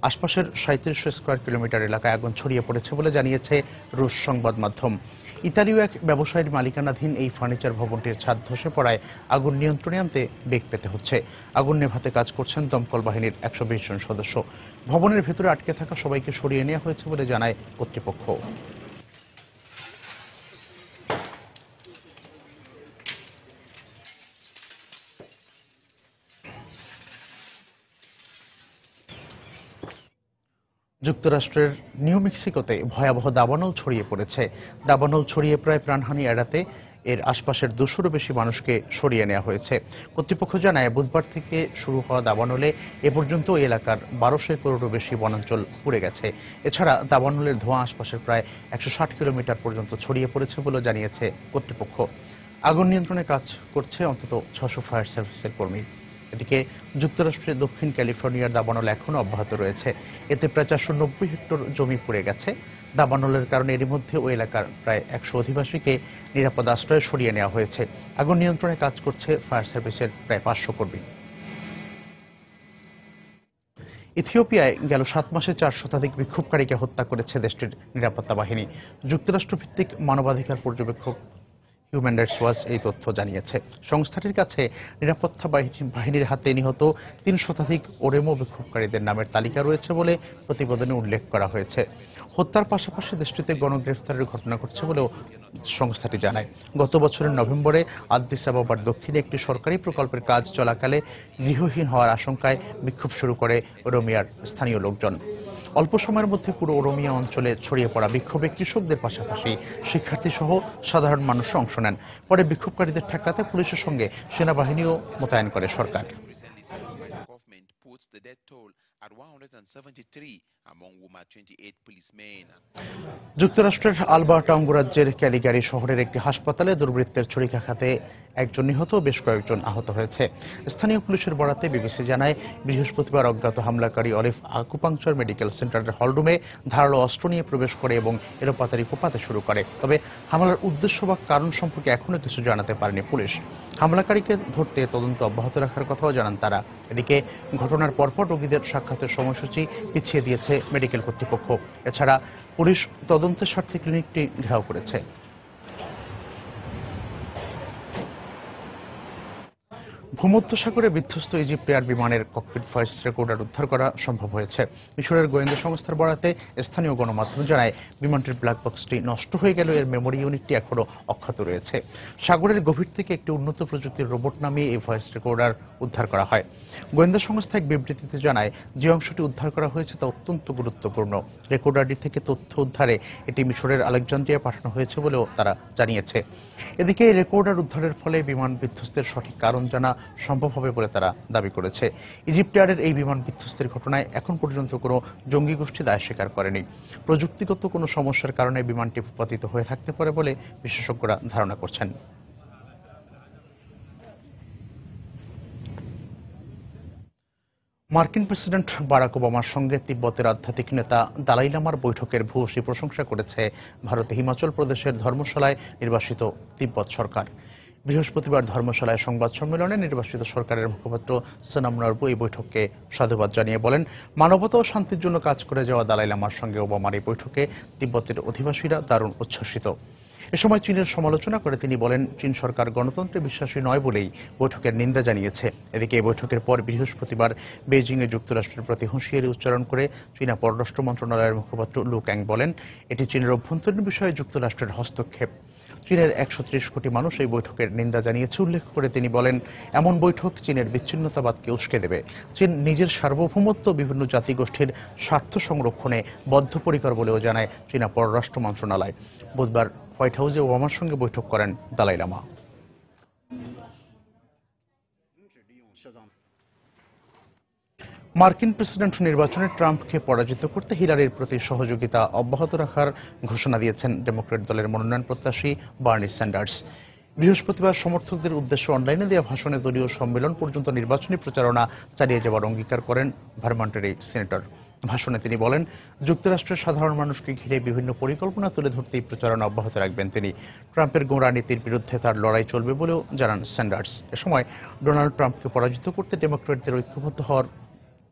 Speaker 1: আশপাশের 3700 স্কয়ার কিলোমিটার এলাকায় আগুন ছড়িয়ে পড়েছে বলে জানিয়েছে রুশ সংবাদ মাধ্যম। ইতালীয় এক ব্যবসায়ীর মালিকানাধীন এই ফার্নিচার ভবনটির ছাদ ধসে পড়ায় আগুন নিয়ন্ত্রণে আনতে বেগ পেতে হচ্ছে। আগুন নেভাতে কাজ করছেন দমকল বাহিনীর 120 জন সদস্য। ভবনের ভেতরে আটকে থাকা সবাইকে সরিয়ে নেওয়া হয়েছে বলে জানায় কর্তৃপক্ষ। যুক্তরাষ্ট্রের নিউ মেক্সিকোতে ভয়াবহ দাবানল ছড়িয়ে পড়েছে। দাবানল ছড়িয়ে প্রায় প্রাণহানি এড়াতে এর আশপাশের 200-রও বেশি মানুষকে সরিয়ে নেওয়া হয়েছে। কর্তৃপক্ষ জানায়, বুধবার থেকে শুরু হওয়া দাবানলে এ পর্যন্ত ওই এলাকার 1200 একরেরও বেশি বনাঞ্চল পুড়ে গেছে। এছাড়া দাবানলের ধোঁয়া আশপাশের প্রায় 160 কিলোমিটার পর্যন্ত ছড়িয়ে পড়েছে বলে জানিয়েছে কর্তৃপক্ষ। আগুন নিয়ন্ত্রণে কাজ করছে অন্তত 600 ফায়ার সার্ভিসের কর্মী। এদিকে যুক্তরাষ্ট্রের দক্ষিণ ক্যালিফোর্নিয়ার দাবানল এখনও অব্যাহত রয়েছে। এতে প্রায় 490 হেক্টর জমি পুড়ে গেছে। দাবানলের কারণে এরই মধ্যে ওই এলাকার প্রায় 100 অধিবাসীকে নিরাপদ আশ্রয়ে সরিয়ে নেওয়া হয়েছে। আগুন নিয়ন্ত্রণে কাজ করছে ফায়ার সার্ভিসের প্রায় 500 কর্মী। ইথিওপিয়ায় গেল 7 মাসে 4 শতাধিক বিক্ষোভকারীকে হত্যা করেছে দেশটির নিরাপত্তা বাহিনী। যুক্তরাষ্ট্রভিত্তিক মানবাধিকার পর্যবেক্ষক হিউম্যান রাইটস ওয়াচ এই তথ্য জানিয়েছে। সংস্থাটির কাছে নিরাপত্তা বাহিনীর হাতে নিহত 3 শতাধিক ওরেমো বিক্ষোভকারীদের নামের তালিকা রয়েছে বলে প্রতিবেদনে উল্লেখ করা হয়েছে। হত্যার পাশাপাশি দেশটিতে গণগ্রেফতারের ঘটনা ঘটছে বলেও সংস্থাটি জানায়। গত বছরের নভেম্বরে আদ্দিস আবাবার দক্ষিণে একটি সরকারি প্রকল্পের কাজ চলাকালে গৃহহীন হওয়ার আশঙ্কায় বিক্ষোভ শুরু করে ওরোমিয়ার স্থানীয় লোকজন। অল্প সময়ের মধ্যে পুরো ওরোমিয়া অঞ্চলে ছড়িয়ে পড়া বিক্ষোভে কৃষকদের পাশাপাশি শিক্ষার্থী সহ সাধারণ মানুষও অংশ নেন। পরে বিক্ষোভকারীদের ঠেকাতে পুলিশের সঙ্গে সেনাবাহিনীও মোতায়েন করে সরকার। যুক্তরাষ্ট্রের আলবার্টা অঙ্গরাজ্যের ক্যালিগারি শহরের একটি হাসপাতালে দুর্বৃত্তের ছুরিকাঘাতে একজন নিহত ও বেশ কয়েকজন আহত হয়েছে। স্থানীয় পুলিশের বরাতে বিবিসি জানায়, বৃহস্পতিবার অজ্ঞাত হামলাকারী অলিভ আকুপাংচার মেডিকেল সেন্টারের হলরুমে ধারালো অস্ত্র নিয়ে প্রবেশ করে এবং এলোপাতাড়ি কোপাতে শুরু করে। তবে হামলার উদ্দেশ্য বা কারণ সম্পর্কে এখনো কিছু জানাতে পারেনি পুলিশ। হামলাকারীকে ধরতে তদন্ত অব্যাহত রাখার কথাও জানান তারা। এদিকে ঘটনার পরপর রোগীদের সাক্ষাতের সময়সূচি পিছিয়ে দিয়েছে মেডিকেল কর্তৃপক্ষ। এছাড়া পুলিশ তদন্তের স্বার্থে ক্লিনিকটি ঘেরাও করেছে। ভূমধ্যসাগরে বিধ্বস্ত ইজিপ্ট এয়ার বিমানের ককপিট ভয়েস রেকর্ডার উদ্ধার করা সম্ভব হয়েছে। মিশরের গোয়েন্দা সংস্থার বরাতে স্থানীয় গণমাধ্যম জানায়, বিমানটির ব্ল্যাক বক্সটি নষ্ট হয়ে গেল, এর মেমোরি ইউনিটটি এখনো অক্ষত রয়েছে। সাগরের গভীর থেকে একটি উন্নত প্রযুক্তির রোবট নামিয়ে এই ভয়েস রেকর্ডার উদ্ধার করা হয়। গোয়েন্দা সংস্থা এক বিবৃতিতে জানায়, যে অংশটি উদ্ধার করা হয়েছে তা অত্যন্ত গুরুত্বপূর্ণ। রেকর্ডারটি থেকে তথ্য উদ্ধারে এটি মিশরের আলেকজান্দ্রিয়া পাঠানো হয়েছে বলেও তারা জানিয়েছে। এদিকে এই রেকর্ডার উদ্ধারের ফলে বিমান বিধ্বস্তের সঠিক কারণ জানা সম্ভব হবে বলে তারা দাবি করেছে। ইজিপ্ট এয়ারের এই বিমান বিধ্বস্তের ঘটনায় এখন পর্যন্ত কোনো জঙ্গি গোষ্ঠী দায় স্বীকার করেনি। প্রযুক্তিগত কোনো সমস্যার কারণে বিমানটি ভূপাতিত হয়ে থাকতে পারে বলে বিশেষজ্ঞরা ধারণা করছেন। মার্কিন প্রেসিডেন্ট বারাক ওবামার সঙ্গে তিব্বতের আধ্যাত্মিক নেতা দালাই লামার বৈঠকের ভূয়সী প্রশংসা করেছে ভারতে হিমাচল প্রদেশের ধর্মশালায় নির্বাসিত তিব্বত সরকার। বৃহস্পতিবার ধর্মশালায় সংবাদ সম্মেলনে নির্বাসিত সরকারের মুখপাত্র সোনাম নরবু এই বৈঠককে সাধুবাদ জানিয়ে বলেন, মানবতা ও শান্তির জন্য কাজ করে যাওয়া দালাই লামার সঙ্গে ওবামার এই বৈঠকে তিব্বতের অধিবাসীরা দারুণ উচ্ছ্বসিত। এ সময় চীনের সমালোচনা করে তিনি বলেন, চীন সরকার গণতন্ত্রে বিশ্বাসী নয় বলেই বৈঠকের নিন্দা জানিয়েছে। এদিকে এই বৈঠকের পর বৃহস্পতিবার বেইজিংয়ে যুক্তরাষ্ট্রের প্রতি হুঁশিয়ারি উচ্চারণ করে চীনা পররাষ্ট্র মন্ত্রণালয়ের মুখপাত্র লু ক্যাং বলেন, এটি চীনের অভ্যন্তরীণ বিষয়ে যুক্তরাষ্ট্রের হস্তক্ষেপ। চীনের 130 কোটি মানুষ এই বৈঠকের নিন্দা জানিয়েছে উল্লেখ করে তিনি বলেন, এমন বৈঠক চীনের বিচ্ছিন্নতাবাদকে উস্কে দেবে। চীন নিজের সার্বভৌমত্ব বিভিন্ন জাতিগোষ্ঠীর স্বার্থ সংরক্ষণে বদ্ধপরিকর বলেও জানায় চীনা পররাষ্ট্র মন্ত্রণালয়। বুধবার হোয়াইট হাউসে ওবামার সঙ্গে বৈঠক করেন দালাই লামা। মার্কিন প্রেসিডেন্ট নির্বাচনে ট্রাম্পকে পরাজিত করতে হিলারির প্রতি সহযোগিতা অব্যাহত রাখার ঘোষণা দিয়েছেন ডেমোক্র্যাট দলের মনোনয়ন প্রত্যাশী বার্নি স্যান্ডার্স। বৃহস্পতিবার সমর্থকদের উদ্দেশ্যে অনলাইনে দেওয়া ভাষণে দলীয় সম্মেলন পর্যন্ত নির্বাচনী প্রচারণা চালিয়ে যাওয়ার অঙ্গীকার করেন ভারমন্টের এই সিনেটর। ভাষণে তিনি বলেন, যুক্তরাষ্ট্রের সাধারণ মানুষকে ঘিরে বিভিন্ন পরিকল্পনা তুলে ধরতে এই প্রচারণা অব্যাহত রাখবেন তিনি। ট্রাম্পের গোঁড়া নীতির বিরুদ্ধে তার লড়াই চলবে বলেও জানান স্যান্ডার্স। এ সময় ডোনাল্ড ট্রাম্পকে পরাজিত করতে ডেমোক্র্যাটদের ঐক্যবদ্ধ হওয়ার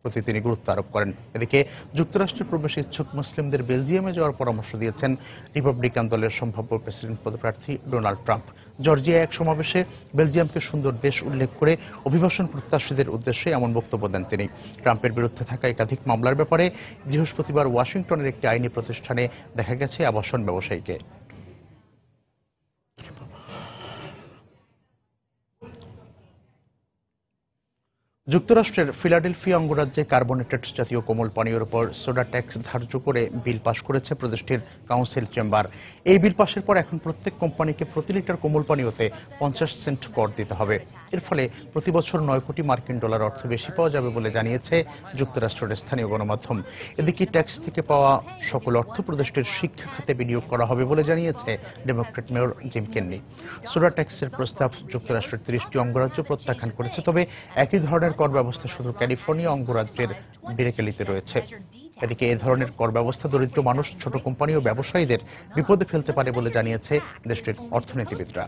Speaker 1: প্রতি তিনি গুরুত্ব আরোপ করেন। এদিকে যুক্তরাষ্ট্রে প্রবেশে ইচ্ছুক মুসলিমদের বেলজিয়ামে যাওয়ার পরামর্শ দিয়েছেন রিপাবলিকান দলের সম্ভাব্য প্রেসিডেন্ট পদপ্রার্থী ডোনাল্ড ট্রাম্প। জর্জিয়ায় এক সমাবেশে বেলজিয়ামকে সুন্দর দেশ উল্লেখ করে অভিবাসন প্রত্যাশীদের উদ্দেশ্যে এমন বক্তব্য দেন তিনি। ট্রাম্পের বিরুদ্ধে থাকা একাধিক মামলার ব্যাপারে বৃহস্পতিবার ওয়াশিংটনের একটি আইনি প্রতিষ্ঠানে দেখা গেছে আবাসন ব্যবসায়ীকে। যুক্তরাষ্ট্রের ফিলাডেলফিয়া অঙ্গরাজ্যে কার্বনেটেড জাতীয় কোমল পানীয়ের উপর সোডা ট্যাক্স ধার্য করে বিল পাশ করেছে প্রদেশটির কাউন্সিল চেম্বার। এই বিল পাশের পর এখন প্রত্যেক কোম্পানিকে প্রতি লিটার কোমল পানীয়তে 50 সেন্ট কর দিতে হবে। এর ফলে প্রতি বছর 9 কোটি মার্কিন ডলার অর্থ বেশি পাওয়া যাবে বলে জানিয়েছে যুক্তরাষ্ট্রের স্থানীয় গণমাধ্যম। এদিকে ট্যাক্স থেকে পাওয়া সকল অর্থ প্রদেশটির শিক্ষা খাতে বিনিয়োগ করা হবে বলে জানিয়েছে ডেমোক্র্যাট মেয়র জিম কেন্নি। সোডা ট্যাক্সের প্রস্তাব যুক্তরাষ্ট্রের 30টি অঙ্গরাজ্য প্রত্যাখ্যান করেছে, তবে একই ধরনের কর ব্যবস্থা শুধু ক্যালিফোর্নিয়া অঙ্গরাজ্যের বিরেকেলিতে রয়েছে। এদিকে এ ধরনের কর ব্যবস্থা দরিদ্র মানুষ, ছোট কোম্পানি ও ব্যবসায়ীদের বিপদে ফেলতে পারে বলে জানিয়েছে দেশটির অর্থনীতিবিদরা।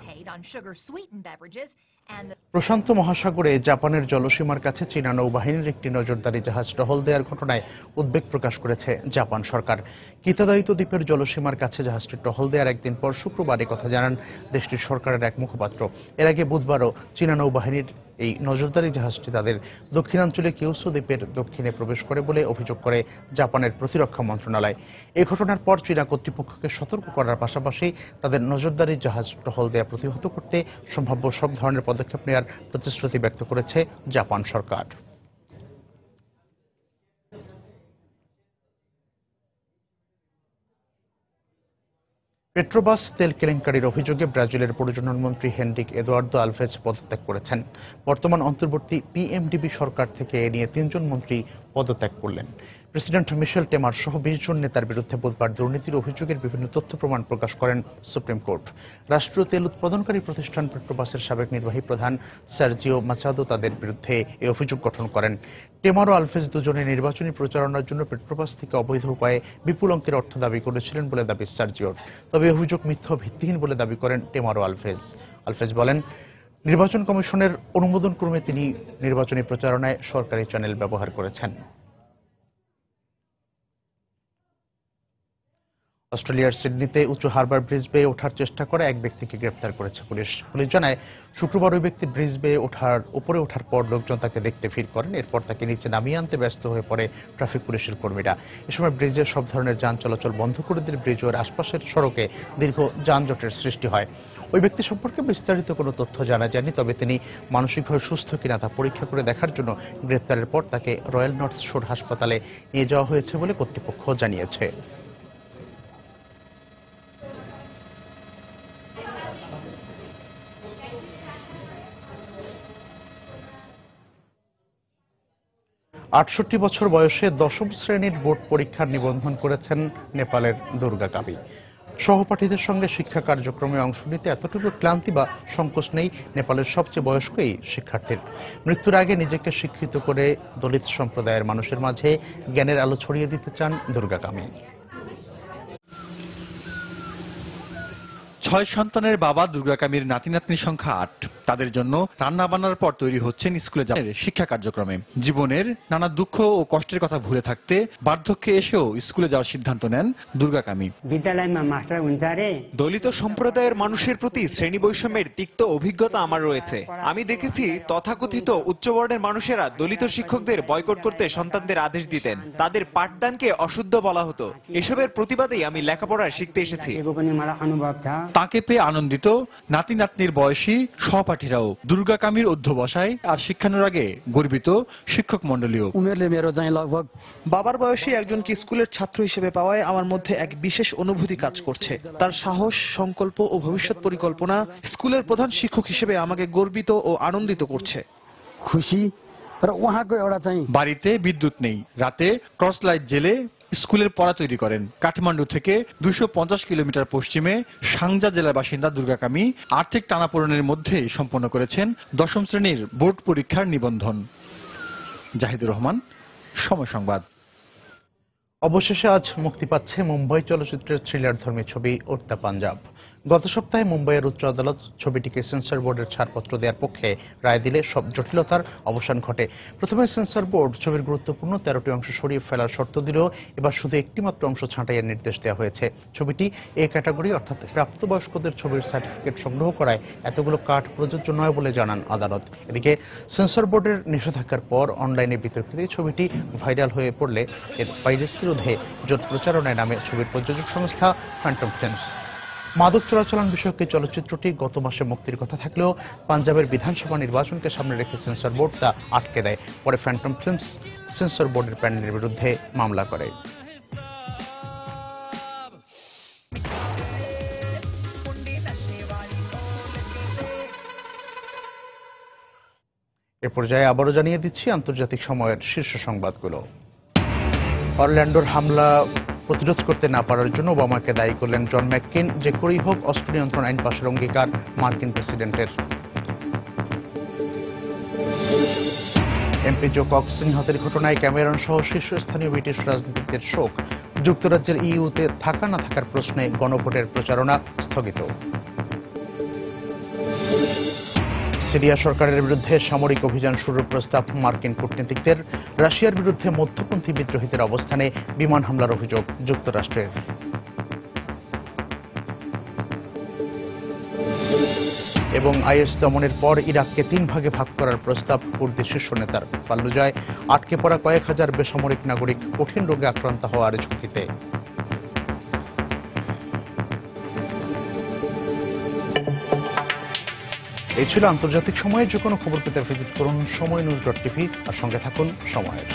Speaker 1: প্রশান্ত মহাসাগরে জাপানের জলসীমার কাছে চীনা নৌবাহিনীর একটি নজরদারি জাহাজ টহল দেওয়ার ঘটনায় উদ্বেগ প্রকাশ করেছে জাপান সরকার। কিতাদাইতো দ্বীপের জলসীমার কাছে জাহাজটি টহল দেওয়ার একদিন পর শুক্রবার কথা জানান দেশটির সরকারের এক মুখপাত্র। এর আগে বুধবারও চীনা নৌবাহিনীর এই নজরদারি জাহাজটি তাদের দক্ষিণাঞ্চলে কিউসু দ্বীপের দক্ষিণে প্রবেশ করে বলে অভিযোগ করে জাপানের প্রতিরক্ষা মন্ত্রণালয়। এই ঘটনার পর চীনা কর্তৃপক্ষকে সতর্ক করার পাশাপাশি তাদের নজরদারি জাহাজ টহল দেওয়া প্রতিহত করতে সম্ভাব্য সব ধরনের পদক্ষেপ নেওয়ার প্রতিশ্রুতি ব্যক্ত করেছে জাপান সরকার। পেট্রোবাস তেল কেলেঙ্কারির অভিযোগে ব্রাজিলের পর্যটন মন্ত্রী হেনরিক এদুয়ার্দো আলভেজ পদত্যাগ করেছেন। বর্তমান অন্তর্বর্তী পিএমডিবি সরকার থেকে এ নিয়ে 3 জন মন্ত্রী পদত্যাগ করলেন। প্রেসিডেন্ট মিশেল টেমার সহ 20 জন নেতার বিরুদ্ধে বুধবার দুর্নীতির অভিযোগের বিভিন্ন তথ্য প্রমাণ প্রকাশ করেন সুপ্রিম কোর্ট। রাষ্ট্রীয় তেল উৎপাদনকারী প্রতিষ্ঠান পেট্রোবাসের সাবেক নির্বাহী প্রধান সার্জিও মাচাদো তাদের বিরুদ্ধে এই অভিযোগ গঠন করেন। টেমার ও আলফেজ দুজনে নির্বাচনী প্রচারণার জন্য পেট্রোবাস থেকে অবৈধ উপায়ে বিপুল অঙ্কের অর্থ দাবি করেছিলেন বলে দাবি সার্জিওর। তবে অভিযোগ মিথ্যা ও ভিত্তিহীন বলে দাবি করেন টেমার ও আলফেজ। আলফেজ বলেন, নির্বাচন কমিশনের অনুমোদন ক্রমে তিনি নির্বাচনী প্রচারণায় সরকারি চ্যানেল ব্যবহার করেছেন। অস্ট্রেলিয়ার সিডনিতে উঁচু হারবার ব্রিজ বেয়ে ওঠার চেষ্টা করে এক ব্যক্তিকে গ্রেফতার করেছে পুলিশ। পুলিশ জানায়, শুক্রবার ওই ব্যক্তি ব্রিজ বেয়ে উপরে ওঠার পর লোকজন তাকে দেখতে ভিড় করেন। এরপর তাকে নিচে নামিয়ে আনতে ব্যস্ত হয়ে পড়ে ট্রাফিক পুলিশের কর্মীরা। এ সময় ব্রিজের সব ধরনের যান চলাচল বন্ধ করে দিয়ে ব্রিজ ও আশপাশের সড়কে দীর্ঘ যানজটের সৃষ্টি হয়। ওই ব্যক্তি সম্পর্কে বিস্তারিত কোনো তথ্য জানা যায়নি, তবে তিনি মানসিকভাবে সুস্থ কিনা তা পরীক্ষা করে দেখার জন্য গ্রেফতারের পর তাকে রয়্যাল নর্থ শোর হাসপাতালে নিয়ে যাওয়া হয়েছে বলে কর্তৃপক্ষ জানিয়েছে। আটষট্টি বছর বয়সে 10ম শ্রেণীর বোর্ড পরীক্ষার নিবন্ধন করেছেন নেপালের দুর্গা কাবি। সহপাঠীদের সঙ্গে শিক্ষা কার্যক্রমে অংশ নিতে এতটুকু ক্লান্তি বা সংকোচ নেই নেপালের সবচেয়ে বয়স্ক এই শিক্ষার্থীর। মৃত্যুর আগে নিজেকে শিক্ষিত করে দলিত সম্প্রদায়ের মানুষের মাঝে জ্ঞানের আলো ছড়িয়ে দিতে চান দুর্গা কামি।
Speaker 13: 6 সন্তানের বাবা দুর্গা কামির নাতি নাতনির সংখ্যা 8। তাদের জন্য রান্না বান্নার পর তৈরি হচ্ছেন স্কুলে যাওয়ার শিক্ষা কার্যক্রমে। জীবনের নানা দুঃখ ও কষ্টের কথা ভুলে থাকতে বার্ধক্যে এসেও স্কুলে যাওয়ার সিদ্ধান্ত নেন দুর্গা কামি।
Speaker 17: দলিত সম্প্রদায়ের মানুষের প্রতি শ্রেণী বৈষম্যের তিক্ত অভিজ্ঞতা আমার রয়েছে। আমি দেখেছি তথাকথিত উচ্চবর্ণের মানুষেরা দলিত শিক্ষকদের বয়কট করতে সন্তানদের আদেশ দিতেন। তাদের পাঠদানকে অশুদ্ধ বলা হতো। এসবের প্রতিবাদেই আমি লেখাপড়া শিখতে এসেছি।
Speaker 13: তাকে পেয়ে আনন্দিত নাতি নাতনির বয়সী সহপাঠীরাও। দুর্গা কামির অধ্যবসায় আর শিক্ষানুরাগে গর্বিত শিক্ষক মন্ডলীও।
Speaker 11: বাবার বয়সী একজনকে স্কুলের ছাত্র হিসেবে পাওয়ায় আমার মধ্যে এক বিশেষ অনুভূতি কাজ করছে। তার সাহস, সংকল্প ও ভবিষ্যৎ পরিকল্পনা স্কুলের প্রধান শিক্ষক হিসেবে আমাকে গর্বিত ও আনন্দিত করছে।
Speaker 13: খুশি। বাড়িতে বিদ্যুৎ নেই, রাতে টর্চ লাইট জেলে স্কুলের পড়া তৈরি করেন। কাঠমান্ডু থেকে 250 কিলোমিটার পশ্চিমে সাংজা জেলার বাসিন্দা দুর্গা কামি আর্থিক টানাপোড়েনের মধ্যে সম্পন্ন করেছেন 10ম শ্রেণীর বোর্ড পরীক্ষার নিবন্ধন। জাহিদুর রহমান, সময় সংবাদ।
Speaker 1: অবশেষে আজ মুক্তি পাচ্ছে মুম্বাই চলচ্চিত্রের থ্রিলারধর্মী ছবি উড়তা পাঞ্জাব। গত সপ্তাহে মুম্বাইয়ের উচ্চ আদালত ছবিটিকে সেন্সর বোর্ডের ছাড়পত্র দেওয়ার পক্ষে রায় দিলে সব জটিলতার অবসান ঘটে। প্রথমে সেন্সর বোর্ড ছবির গুরুত্বপূর্ণ 13টি অংশ সরিয়ে ফেলার শর্ত দিলেও এবার শুধু একটি মাত্র অংশ ছাঁটাইয়ের নির্দেশ দেওয়া হয়েছে। ছবিটি এ ক্যাটাগরি অর্থাৎ প্রাপ্তবয়স্কদের ছবির সার্টিফিকেট সংগ্রহ করায় এতগুলো কাট প্রযোজ্য নয় বলে জানান আদালত। এদিকে সেন্সর বোর্ডের নিষেধাজ্ঞার পর অনলাইনে বিতর্কিত ছবিটি ভাইরাল হয়ে পড়লে এর পাইরেসি রোধে জোট প্রচারণায় নামে ছবির প্রযোজক সংস্থা ফ্যান্টম ফিল্মস। মাদক চোরাচালান বিষয়ক এই চলচ্চিত্রটি গত মাসে মুক্তির কথা থাকলেও পাঞ্জাবের বিধানসভা নির্বাচনকে সামনে রেখে সেন্সর বোর্ড তা আটকে দেয়। পরে ফ্যান্টম ফিল্মস সেন্সর বোর্ডের প্যানেলের বিরুদ্ধে মামলা করে। এ পর্যায়ে আবারও জানিয়ে দিচ্ছি আন্তর্জাতিক সময়ের শীর্ষ সংবাদগুলো। অরল্যান্ডোর হামলা প্রতিরোধ করতে না পারার জন্য ওবামাকে দায়ী করলেন জন ম্যাককেইন। যে করেই হোক অস্ত্র নিয়ন্ত্রণ আইন পাশের অঙ্গীকার মার্কিন প্রেসিডেন্টের। এমপি জো কক্স নিহতের ঘটনায় ক্যামেরন সহ শীর্ষস্থানীয় ব্রিটিশ রাজনীতিকদের শোক। যুক্তরাজ্যের ইইউতে থাকা না থাকার প্রশ্নে গণভোটের প্রচারণা স্থগিত। সিরিয়া সরকারের বিরুদ্ধে সামরিক অভিযান শুরুর প্রস্তাব মার্কিন কূটনীতিকদের। রাশিয়ার বিরুদ্ধে মধ্যপন্থী বিদ্রোহীদের অবস্থানে বিমান হামলার অভিযোগ যুক্তরাষ্ট্রের। এবং আইএস দমনের পর ইরাককে 3 ভাগে ভাগ করার প্রস্তাব কুর্দি শীর্ষ নেতার। ফাল্লুজায় আটকে পড়া কয়েক হাজার বেসামরিক নাগরিক কঠিন রোগে আক্রান্ত হওয়ার ঝুঁকিতে। এই ছিল আন্তর্জাতিক সময়ের যে কোনো খবর পেতে ভিজিট করুন সময় নিউজ.টিভি আর সঙ্গে থাকুন সময়ের।